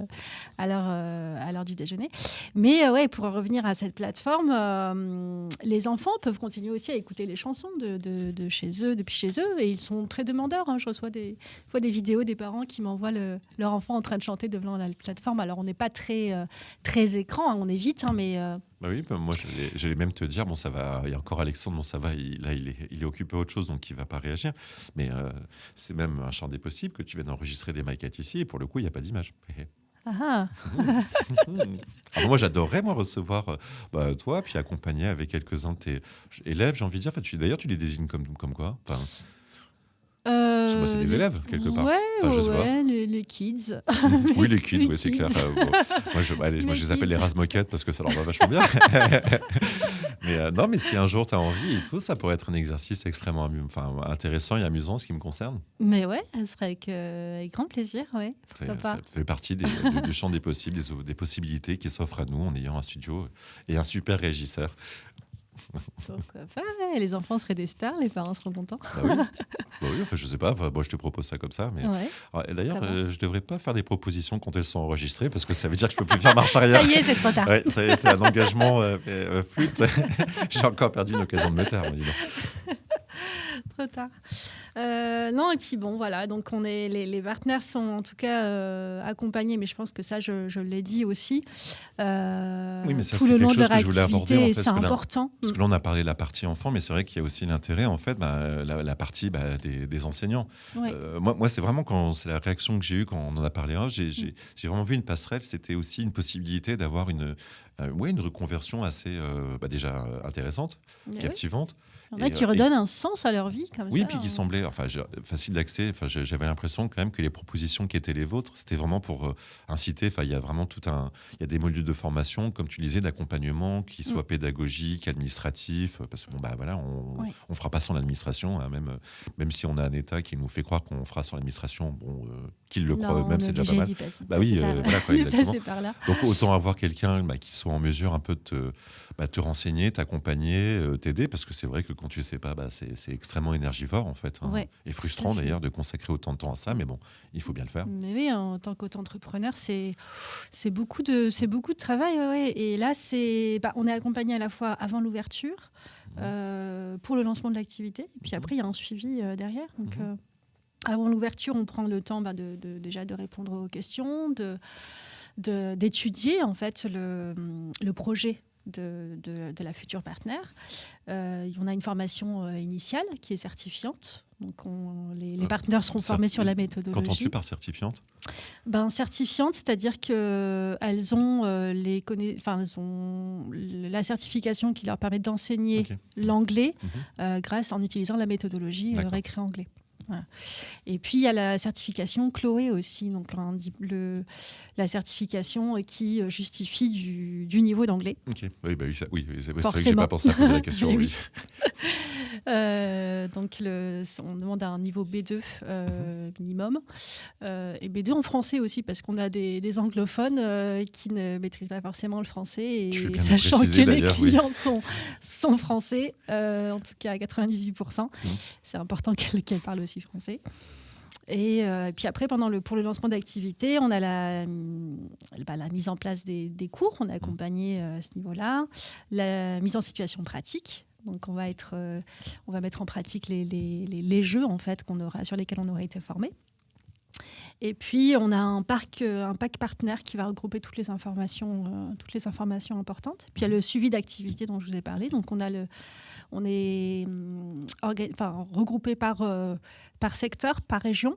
à l'heure du déjeuner. Mais pour revenir à cette plateforme, les enfants peuvent continuer aussi à écouter les chansons de chez eux, depuis chez eux, et ils sont très demandeurs. Je reçois des vidéos des parents qui m'envoient leur enfant en train de chanter devant la plateforme. Alors on n'est pas très écran, on est vite, mais oui, moi j'allais même te dire, ça va, il y a encore Alexandre, ça va, il est occupé à autre chose, donc il va pas réagir, mais c'est même un champ des possibles que tu viennes enregistrer des maquettes ici, et pour le coup il n'y a pas d'image. Moi j'adorerais recevoir toi, puis accompagner avec quelques-uns de tes élèves, j'ai envie de dire. D'ailleurs tu les désignes comme quoi? Parce que, c'est des élèves, quelque part. Ouais, Enfin, je sais pas. ouais, les kids. Oui, les kids, Les oui, c'est kids. clair. Moi, moi, je les appelle kids. les rases-moquettes parce que ça leur va vachement bien. Mais non, mais si un jour tu as envie et tout, ça pourrait être un exercice extrêmement intéressant et amusant, en ce qui me concerne. Mais ouais, ce serait avec grand plaisir, ouais. Pourquoi Ça pas. fait partie du champ des possibles, des possibilités qui s'offrent à nous en ayant un studio et un super régisseur. Pourquoi pas, ouais. Les enfants seraient des stars, les parents seront contents. Bah oui, enfin, je sais pas, moi je te propose ça comme ça. Mais... Ouais. Alors, et d'ailleurs, Totalement. je devrais pas faire des propositions quand elles sont enregistrées parce que ça veut dire que je peux plus faire marche arrière. Ça y est, c'est trop tard. Ouais, ça y est, c'est un engagement flûte. J'ai encore perdu une occasion de me taire, moi, dis donc. Trop tard. Non, et puis bon, voilà. Donc, les partenaires sont en tout cas accompagnés, mais je pense que ça, je l'ai dit aussi. Oui, mais ça, tout c'est le long quelque de chose leur que je voulais aborder, activité, en fait, c'est parce que là- important. Parce que là, on a parlé de la partie enfant, mais c'est vrai qu'il y a aussi l'intérêt, en fait, la partie des enseignants. Ouais. Moi, c'est vraiment c'est la réaction que j'ai eue quand on en a parlé. J'ai vraiment vu une passerelle. C'était aussi une possibilité d'avoir une reconversion assez déjà intéressante, Mais oui. captivante. Il y en a qui redonnent un sens à leur vie comme Oui, ça. puis qui semblait facile d'accès. J'avais l'impression quand même que les propositions qui étaient les vôtres, c'était vraiment pour inciter. Il y a vraiment il y a des modules de formation, comme tu disais, d'accompagnement, qui soient pédagogiques, administratifs. Parce que on fera pas sans l'administration, hein, même si on a un État qui nous fait croire qu'on fera sans l'administration. Qu'ils le croient eux-mêmes, c'est déjà pas mal. Bah oui, voilà quoi, exactement. Par là. Donc autant avoir quelqu'un qui soit en mesure un peu de te renseigner, t'accompagner, t'aider, parce que c'est vrai que quand tu sais pas, c'est extrêmement énergivore en fait, hein, Ouais, et frustrant tout à fait. d'ailleurs de consacrer autant de temps à ça, mais bon, il faut bien le faire. Mais oui, en tant qu'auto-entrepreneur, c'est beaucoup de travail. Ouais. Et là, on est accompagné à la fois avant l'ouverture, pour le lancement de l'activité, et puis après, il y a un suivi derrière. Donc, avant l'ouverture, on prend le temps déjà de répondre aux questions, d'étudier en fait le projet de la future partenaire. On a une formation initiale qui est certifiante. Donc les partenaires seront formés sur la méthodologie. Qu'entends-tu par certifiante ? Certifiante, c'est-à-dire qu'elles ont, elles ont la certification qui leur permet d'enseigner l'anglais en utilisant la méthodologie Récré Anglais. Voilà. Et puis il y a la certification Chloé aussi, donc la certification qui justifie du niveau d'anglais. Ok, c'est vrai que Forcément. j'ai pas pensé à poser la question. Oui. Donc on demande un niveau B2 minimum, et B2 en français aussi, parce qu'on a des anglophones qui ne maîtrisent pas forcément le français, et sachant que les clients sont français, en tout cas à 98%, c'est important qu'elles parlent aussi français. Et puis après, pour le lancement d'activité, on a la mise en place des cours, on est accompagné à ce niveau-là, la mise en situation pratique. Donc on va mettre en pratique les jeux en fait sur lesquels on aura été formé. Et puis on a un pack partenaire qui va regrouper toutes les informations importantes. Puis il y a le suivi d'activité dont je vous ai parlé. Donc on est regroupé par secteur, par région.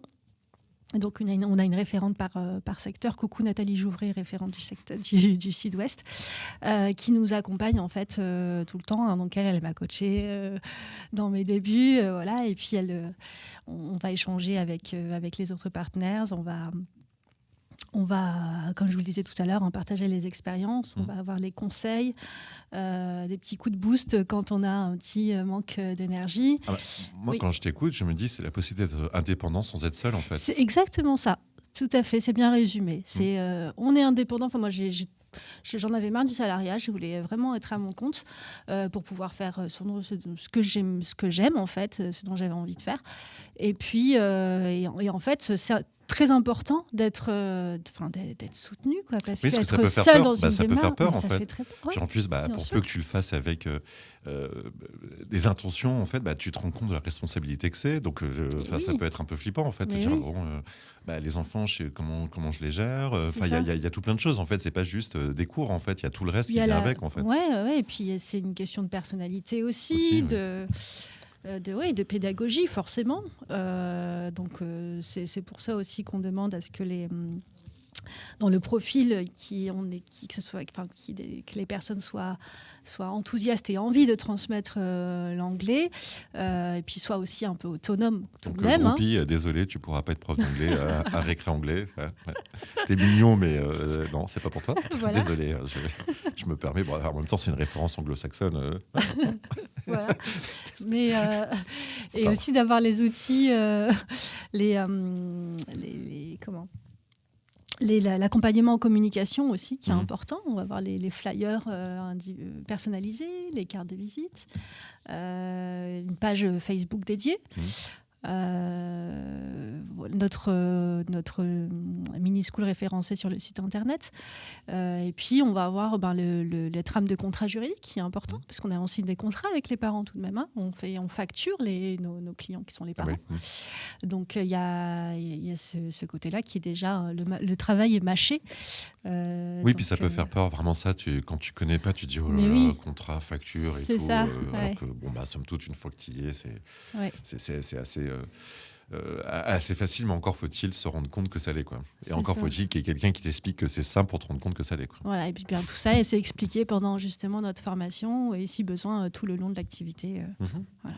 Donc on a une référente par secteur. Coucou Nathalie Jouvray, référente du secteur du Sud-Ouest, qui nous accompagne en fait tout le temps. Hein. Donc elle m'a coachée dans mes débuts, voilà. Et puis on va échanger avec les autres partenaires. On va, comme je vous le disais tout à l'heure, partager les expériences. On va avoir des conseils, des petits coups de boost quand on a un petit manque d'énergie. Moi, quand je t'écoute, je me dis c'est la possibilité d'être indépendant sans être seul, en fait. C'est exactement ça. Tout à fait, c'est bien résumé. On est indépendant. Enfin, moi, j'en avais marre du salariat. Je voulais vraiment être à mon compte pour pouvoir faire ce que j'aime, en fait, ce dont j'avais envie de faire. Et puis, et en fait, c'est très important d'être soutenu, quoi, parce que ça être peut faire seul peur. dans une Ça peut faire peur, en ça fait. fait très peur. Puis en plus, pour peu que tu le fasses avec des intentions, en fait, tu te rends compte de la responsabilité que c'est. Donc, ça peut être un peu flippant, en fait, de dire les enfants, je sais comment je les gère. Il y a tout plein de choses, en fait. C'est pas juste des cours, en fait. Il y a tout le reste qui vient avec, en fait. Ouais. Et puis c'est une question de personnalité aussi de pédagogie, forcément. Donc c'est pour ça aussi qu'on demande à ce que dans le profil que les personnes soient enthousiastes et aient envie de transmettre l'anglais, et puis soient aussi un peu autonomes tout Donc, de même. Groupie, désolé, tu pourras pas être prof d'anglais à récré anglais. Ouais. T'es mignon, mais non, c'est pas pour toi. Voilà. Désolé, je me permets. Bon, en même temps, c'est une référence anglo-saxonne. Voilà. Mais et aussi d'avoir les outils, l'accompagnement en communication aussi, qui est important. On va avoir les flyers personnalisés, les cartes de visite, une page Facebook dédiée. Notre mini-school référencé sur le site internet. Et puis, on va avoir les trames de contrat juridique, qui est important, parce qu'on a aussi des contrats avec les parents tout de même. On facture nos clients qui sont les parents. Oui. Donc, il y a ce côté-là qui est déjà... Le travail est mâché. Oui, puis ça peut faire peur, vraiment ça. Quand tu connais pas, tu dis oh là là, contrat, facture et c'est tout. Ça, alors que, somme toute, une fois que tu y es, c'est assez facile, mais encore faut-il se rendre compte que ça l'est, quoi. Et encore faut-il qu'il y ait quelqu'un qui t'explique que c'est ça pour te rendre compte que ça l'est, quoi. Voilà, et puis bien tout ça, c'est expliqué pendant justement notre formation et si besoin tout le long de l'activité. Voilà.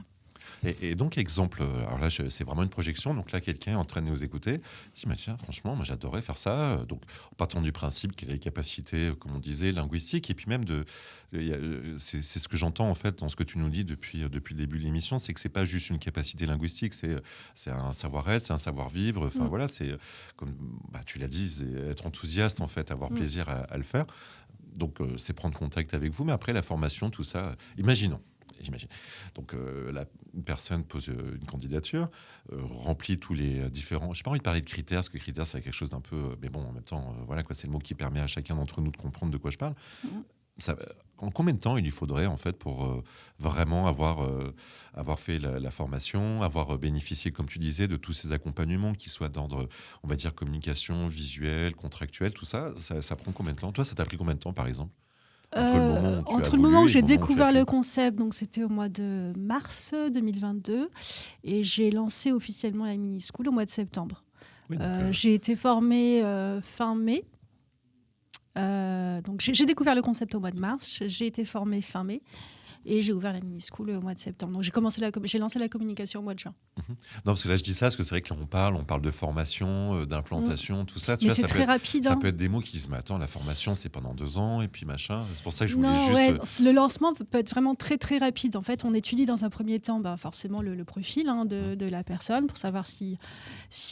Et donc, exemple, alors là, c'est vraiment une projection. Donc là, quelqu'un est en train de nous écouter. Il dit, tiens, franchement, moi, j'adorerais faire ça. Donc, en partant du principe qu'il a les capacités, comme on disait, linguistiques, et puis même c'est ce que j'entends, en fait, dans ce que tu nous dis depuis le début de l'émission, c'est que c'est pas juste une capacité linguistique, c'est un savoir-être, c'est un savoir-vivre. Enfin, voilà, c'est, comme tu l'as dit, c'est être enthousiaste, en fait, avoir plaisir à le faire. Donc, c'est prendre contact avec vous. Mais après, la formation, tout ça, imaginons. Donc, une personne pose une candidature, remplit tous les différents... Je n'ai pas envie de parler de critères, parce que critères, c'est quelque chose d'un peu... Mais bon, en même temps, voilà, quoi, c'est le mot qui permet à chacun d'entre nous de comprendre de quoi je parle. En combien de temps il lui faudrait, en fait, pour vraiment avoir fait la formation, avoir bénéficié, comme tu disais, de tous ces accompagnements qui soient d'ordre, on va dire, communication, visuel, contractuel, tout ça, ça prend combien de temps? Toi, ça t'a pris combien de temps, par exemple? Entre le moment où j'ai découvert le concept, donc c'était au mois de mars 2022, et j'ai lancé officiellement la mini-school au mois de septembre. Oui, j'ai été formée fin mai. Donc j'ai découvert le concept au mois de mars, j'ai été formée fin mai. Et j'ai ouvert la mini-school au mois de septembre. Donc j'ai lancé la communication au mois de juin. Non, parce que là je dis ça, parce que c'est vrai que là on parle de formation, d'implantation, tout ça. Tu vois, c'est très rapide. Ça peut être des mots qui disent, mais attends, la formation c'est pendant 2 ans, et puis machin. C'est pour ça que je voulais juste... le lancement peut être vraiment très très rapide. En fait, on étudie dans un premier temps forcément le profil de la personne pour savoir si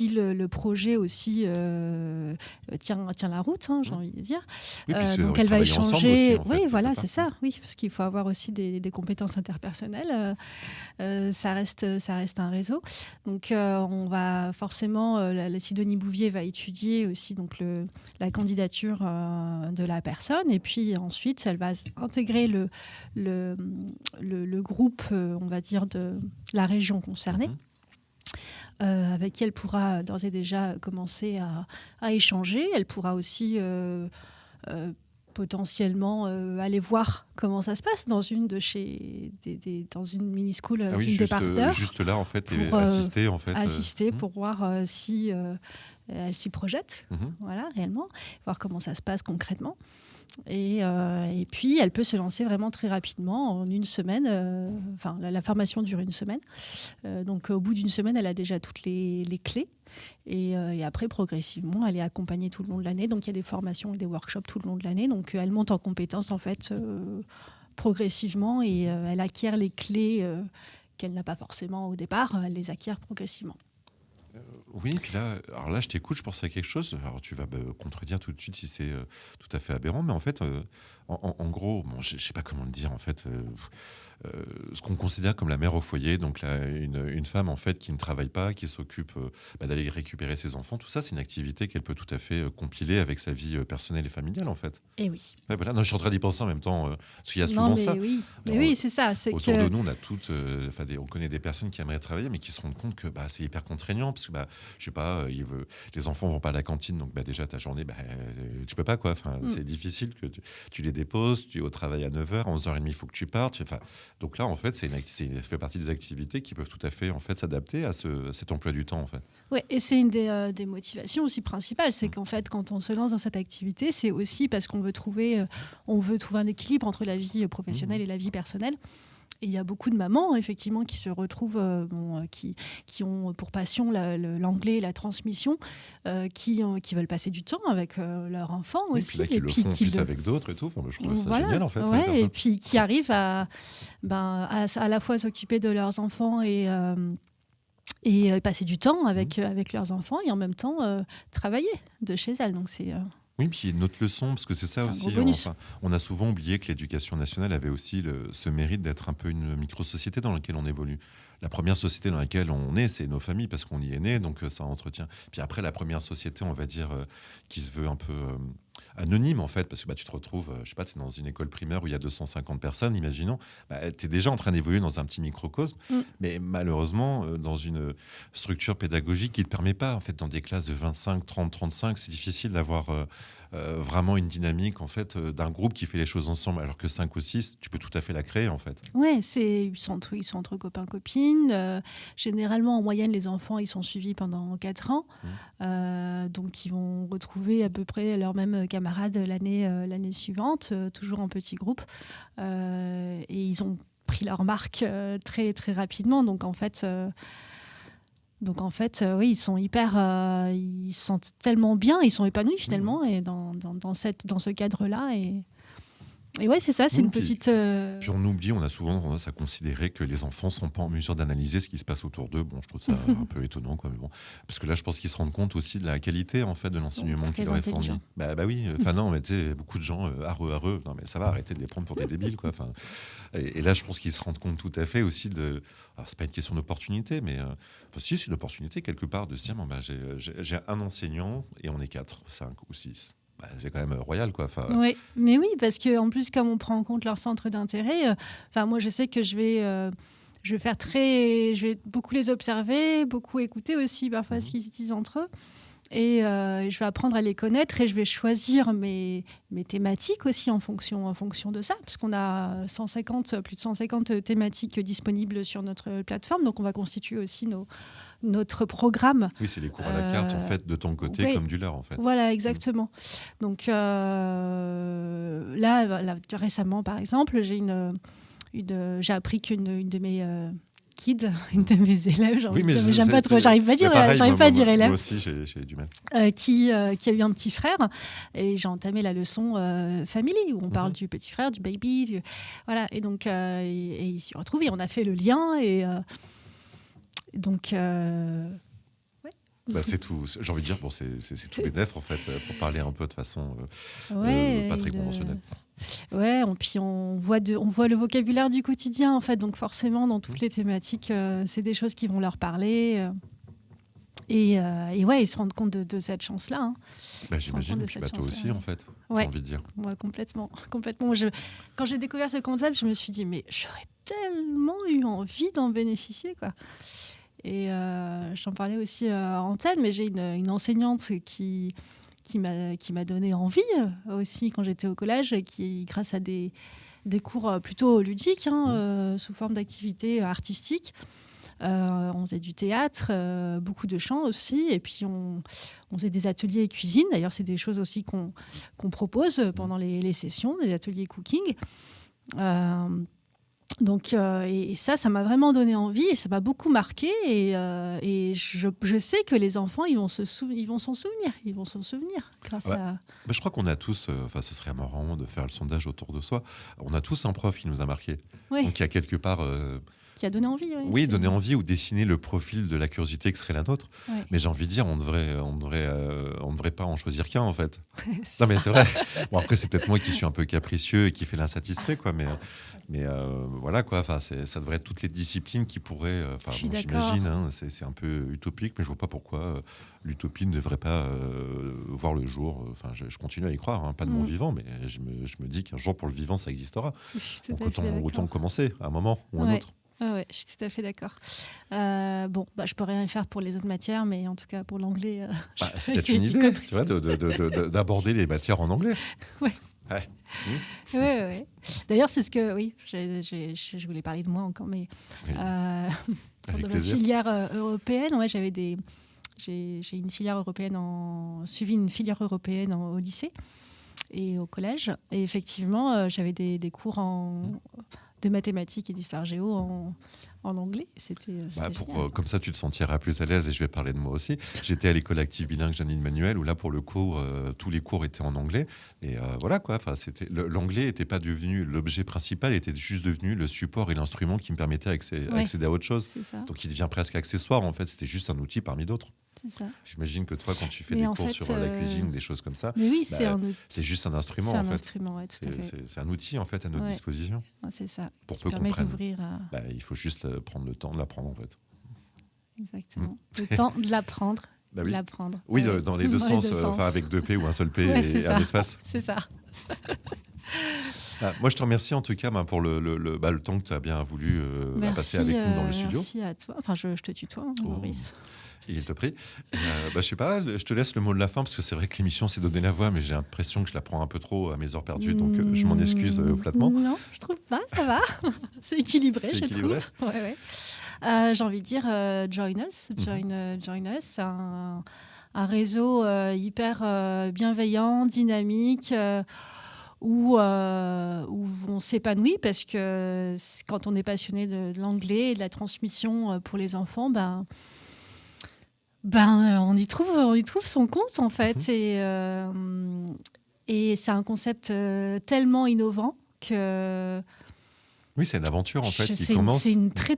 le projet aussi tient la route, j'ai envie de dire. Oui, donc elle va échanger. Aussi, en fait, oui, voilà, c'est ça. Oui, parce qu'il faut avoir aussi des compétences interpersonnelles. Ça reste un réseau. Donc on va forcément, la Sidonie Bouvier va étudier aussi donc la candidature de la personne, et puis ensuite elle va intégrer le groupe, on va dire, de la région concernée. Avec qui elle pourra d'ores et déjà commencer à échanger. Elle pourra aussi potentiellement aller voir comment ça se passe dans une dans une mini-school des partenaires. Juste là, en fait, pour, assister pour voir si elle s'y projette, voilà, réellement, voir comment ça se passe concrètement. Et puis, elle peut se lancer vraiment très rapidement, en une semaine. La formation dure 1 semaine. Donc, au bout d'1 semaine, elle a déjà toutes les clés. Et après, progressivement, elle est accompagnée tout le long de l'année. Donc, il y a des formations et des workshops tout le long de l'année. Donc, elle monte en compétences, en fait, progressivement. Et elle acquiert les clés qu'elle n'a pas forcément au départ. Elle les acquiert progressivement. Oui, puis là, je t'écoute, je pense à quelque chose. Alors, tu vas me contredire tout de suite si c'est tout à fait aberrant, mais en fait, en gros, je ne sais pas comment le dire, en fait, ce qu'on considère comme la mère au foyer, donc là, une femme, en fait, qui ne travaille pas, qui s'occupe d'aller récupérer ses enfants, tout ça, c'est une activité qu'elle peut tout à fait compiler avec sa vie personnelle et familiale, en fait. Et oui. Ouais, voilà. Non, je suis en train d'y penser en même temps, parce qu'il y a souvent ça. Oui. Mais oui, c'est ça. Autour de nous, on a on connaît des personnes qui aimeraient travailler, mais qui se rendent compte que c'est hyper contraignant, parce que je sais pas, les enfants vont pas à la cantine, donc déjà ta journée, tu peux pas quoi. Enfin, c'est difficile que tu les déposes, tu es au travail à 9h, 11h30, il faut que tu partes. Enfin, donc là, en fait, ça fait partie des activités qui peuvent tout à fait en fait s'adapter à cet emploi du temps en fait. Ouais, et c'est une des motivations aussi principales, c'est qu'en fait, quand on se lance dans cette activité, c'est aussi parce qu'on veut trouver un équilibre entre la vie professionnelle et la vie personnelle. Et il y a beaucoup de mamans, effectivement, qui se retrouvent, qui ont pour passion l'anglais et la transmission, qui veulent passer du temps avec leur enfant aussi. Puis là, qui le font plus avec d'autres et tout. Enfin, je trouve ça génial, en fait. Ouais, et puis qui arrivent à la fois s'occuper de leurs enfants et passer du temps avec leurs enfants et en même temps travailler de chez elles. Donc c'est... Oui, puis il y a une autre leçon, parce que c'est ça aussi. On a souvent oublié que l'éducation nationale avait aussi ce mérite d'être un peu une micro-société dans laquelle on évolue. La première société dans laquelle on est, c'est nos familles, parce qu'on y est né, donc ça entretient. Puis après, la première société, on va dire, qui se veut un peu anonyme, en fait, parce que tu te retrouves, je sais pas, tu es dans une école primaire où il y a 250 personnes, imaginons, tu es déjà en train d'évoluer dans un petit microcosme, mais malheureusement, dans une structure pédagogique qui ne te permet pas, en fait, dans des classes de 25, 30, 35, c'est difficile d'avoir vraiment une dynamique, en fait, d'un groupe qui fait les choses ensemble, alors que 5 ou 6, tu peux tout à fait la créer, en fait. Ouais, ils sont entre copains-copines. Généralement, en moyenne, les enfants, ils sont suivis pendant 4 ans. Donc, ils vont retrouver à peu près leurs mêmes camarades l'année suivante, toujours en petits groupes. Et ils ont pris leur marque très, très rapidement. Donc, en fait... oui, ils sont ils se sentent tellement bien, ils sont épanouis finalement et dans ce cadre-là. Et ouais, c'est ça, c'est une petite... Puis on oublie, on a souvent tendance à considérer que les enfants ne sont pas en mesure d'analyser ce qui se passe autour d'eux. Bon, je trouve ça un peu étonnant, quoi, mais bon. Parce que là, je pense qu'ils se rendent compte aussi de la qualité, en fait, de l'enseignement qui leur est fourni. Bah oui, non, mais tu sais, beaucoup de gens, arreux, non, mais ça va, arrêter de les prendre pour des débiles, quoi. Et là, je pense qu'ils se rendent compte tout à fait aussi de... Alors, c'est pas une question d'opportunité, mais... si, c'est une opportunité, quelque part, de se dire, j'ai un enseignant et on est 4, 5 ou 6. C'est quand même royal, quoi. Oui, mais oui, parce qu'en plus, comme on prend en compte leur centre d'intérêt, moi, je sais que je vais beaucoup les observer, beaucoup écouter aussi parfois ce qu'ils disent entre eux. Et je vais apprendre à les connaître et je vais choisir mes thématiques aussi en fonction de ça, puisqu'on a plus de 150 thématiques disponibles sur notre plateforme. Donc, on va constituer aussi notre programme. Oui, c'est les cours à la carte, en fait, de ton côté comme du leur, en fait. Voilà, exactement. Donc là, récemment, par exemple, j'ai appris qu'une de mes une de mes élèves, j'arrive pas à dire élève. Moi aussi, j'ai du mal. Qui a eu un petit frère, et j'ai entamé la leçon family, où on parle du petit frère, du baby, voilà. Et donc, et il s'y retrouve, et on a fait le lien, et... Donc, c'est tout. J'ai envie de dire, c'est tout bénef, en fait, pour parler un peu de façon pas très conventionnelle. Ouais, puis on voit le vocabulaire du quotidien, en fait. Donc, forcément, dans toutes les thématiques, c'est des choses qui vont leur parler. Et ouais, ils se rendent compte de cette chance-là. Hein. J'imagine, puis toi aussi, en fait, j'ai envie de dire. Ouais, complètement. Quand j'ai découvert ce concept, je me suis dit, mais j'aurais tellement eu envie d'en bénéficier, quoi. Et j'en parlais aussi en antenne, mais j'ai une enseignante qui m'a donné envie aussi quand j'étais au collège, qui, grâce à des cours plutôt ludiques, sous forme d'activités artistiques, on faisait du théâtre, beaucoup de chant aussi, et puis on faisait des ateliers cuisine. D'ailleurs, c'est des choses aussi qu'on propose pendant les sessions, des ateliers cooking. Donc, et ça m'a vraiment donné envie, et ça m'a beaucoup marqué, et je sais que les enfants, ils vont s'en souvenir grâce à... Je crois qu'on a tous, ce serait marrant de faire le sondage autour de soi, on a tous un prof qui nous a marqué. Oui. Donc il y a quelque part... qui a donné envie. Oui, donner envie ou dessiner le profil de la curiosité qui serait la nôtre. Ouais. Mais j'ai envie de dire, on ne devrait pas en choisir qu'un, en fait. Non, mais c'est vrai. Bon, après, c'est peut-être moi qui suis un peu capricieux et qui fait l'insatisfait, quoi. Mais voilà, quoi. Ça devrait être toutes les disciplines qui pourraient... j'imagine, c'est un peu utopique, mais je vois pas pourquoi l'utopie ne devrait pas voir le jour. Je continue à y croire, pas de mon vivant, mais je me dis qu'un jour, pour le vivant, ça existera. Donc autant commencer à un moment ou à un autre. Ouais, je suis tout à fait d'accord. Bon, je peux rien faire pour les autres matières, mais en tout cas pour l'anglais, je vais C'est peut-être essayer une d'y idée, contribuer. tu vois, d'aborder les matières en anglais. Ouais. Ouais. Ouais. D'ailleurs, c'est ce que, oui, je voulais parler de moi encore, mais Oui. dans Avec ma plaisir. filière européenne, ouais, j'ai une filière européenne suivi une filière européenne au lycée et au collège. Et effectivement, j'avais des cours de mathématiques et d'histoire géo en anglais. C'était génial. Comme ça, tu te sentiras plus à l'aise et je vais parler de moi aussi. J'étais à l'école active bilingue Janine Manuel où là, pour le coup, tous les cours étaient en anglais. Et voilà quoi. Enfin, l'anglais n'était pas devenu l'objet principal, était juste devenu le support et l'instrument qui me permettait d'accéder à autre chose. C'est ça. Donc, il devient presque accessoire. En fait, c'était juste un outil parmi d'autres. C'est ça. J'imagine que toi, quand tu fais Mais des en cours fait, sur la cuisine, des choses comme ça, Mais oui, c'est juste un instrument c'est en un fait. instrument, ouais, tout à fait. C'est un outil en fait à notre Ouais. disposition. Ouais, c'est ça. Pour Qui peu permet qu'on prenne. d'ouvrir Il faut juste prendre le temps de l'apprendre en fait. exactement. Le temps de l'apprendre. Bah oui. L'apprendre. Oui, Ouais. dans les deux sens, avec 2 P ou un seul P Ouais, et c'est un ça. espace. C'est ça. Moi, je te remercie en tout cas pour le temps que tu as bien voulu passer avec nous dans le studio. Merci à toi. Enfin, je te tutoie, hein, Maurice. Il te prie. Je sais pas, je te laisse le mot de la fin parce que c'est vrai que l'émission s'est donné la voix, mais j'ai l'impression que je la prends un peu trop à mes heures perdues, donc je m'en excuse platement. Non, je trouve pas, ça va. C'est équilibré, C'est je équilibré. trouve. Ouais. J'ai envie de dire join us. Join us. C'est un réseau hyper bienveillant, dynamique. Où on s'épanouit parce que quand on est passionné de l'anglais et de la transmission pour les enfants, on y trouve son compte en fait. Et c'est un concept tellement innovant que Oui, c'est une aventure en fait qui commence. C'est une Qui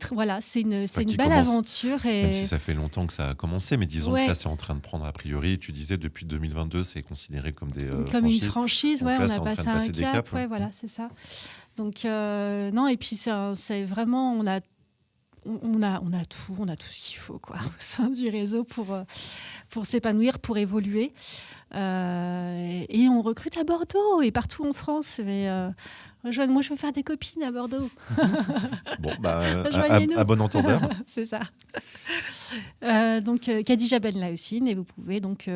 belle commence, aventure. Et Même si ça fait longtemps que ça a commencé, mais disons Ouais. que là c'est en train de prendre a priori. Tu disais depuis 2022, c'est considéré comme des comme franchises. une franchise, Donc ouais, là, on c'est a en train de passé un passer des cap, caps, ouais, ouais. voilà, c'est ça. Donc non, et puis c'est vraiment on a tout ce qu'il faut quoi au sein du réseau pour s'épanouir, pour évoluer. Et on recrute à Bordeaux et partout en France. Mais moi, je veux faire des copines à Bordeaux. Bon, Rejoignez-nous. à bon entendeur. C'est ça. Donc, Khadija Benlaoussine, et vous pouvez donc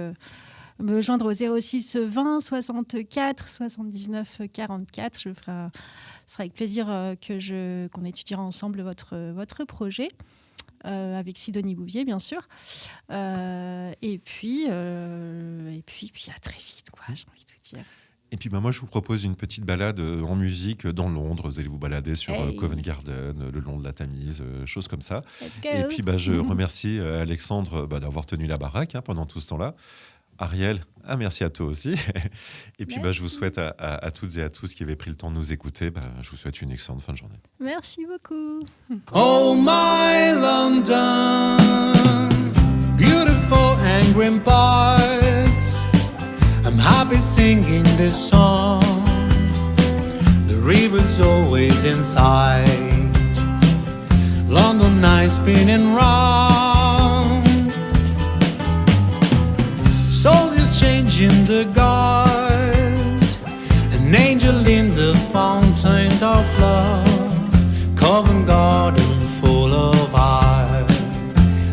me joindre au 06 20 64 79 44. Ce sera avec plaisir qu'on étudiera ensemble votre projet. Avec Sidonie Bouvier, bien sûr. Et puis à très vite, quoi, j'ai envie de vous dire. Et puis moi, je vous propose une petite balade en musique dans Londres. Vous allez vous balader sur Hey. Covent Garden, le long de la Tamise, choses comme ça. Let's go. Et puis je remercie Alexandre d'avoir tenu la baraque pendant tout ce temps-là. Ariel, merci à toi aussi. Et puis je vous souhaite à toutes et à tous qui avaient pris le temps de nous écouter, je vous souhaite une excellente fin de journée. Merci beaucoup. Oh my London, beautiful and grim parts. I'm happy singing this song. The river's always in sight. London nights spinning round. Soldiers changing the guard. An angel in the fountain of love. Covent Garden full of art.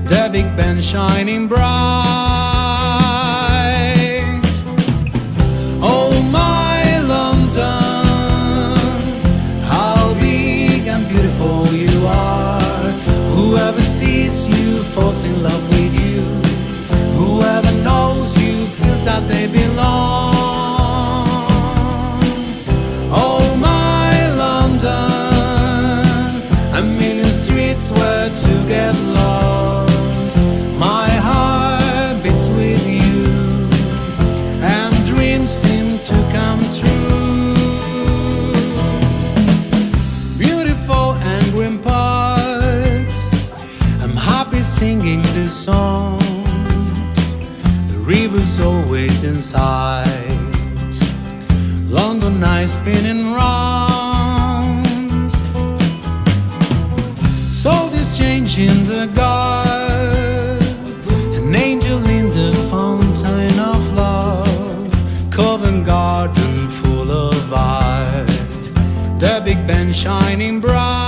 The Big Ben shining bright. Oh my London, how big and beautiful you are. Whoever sees you falls in love with you. Whoever knows you feels that they belong. Oh my London, a million streets where to get lost. My heart beats with you, and dreams seem to come true. Beautiful and grim parts, I'm happy singing this song. The river's always in sight. London nights spinning round. Soldiers changing the guard. An angel in the fountain of love. Covent Garden full of art. The Big Ben shining bright.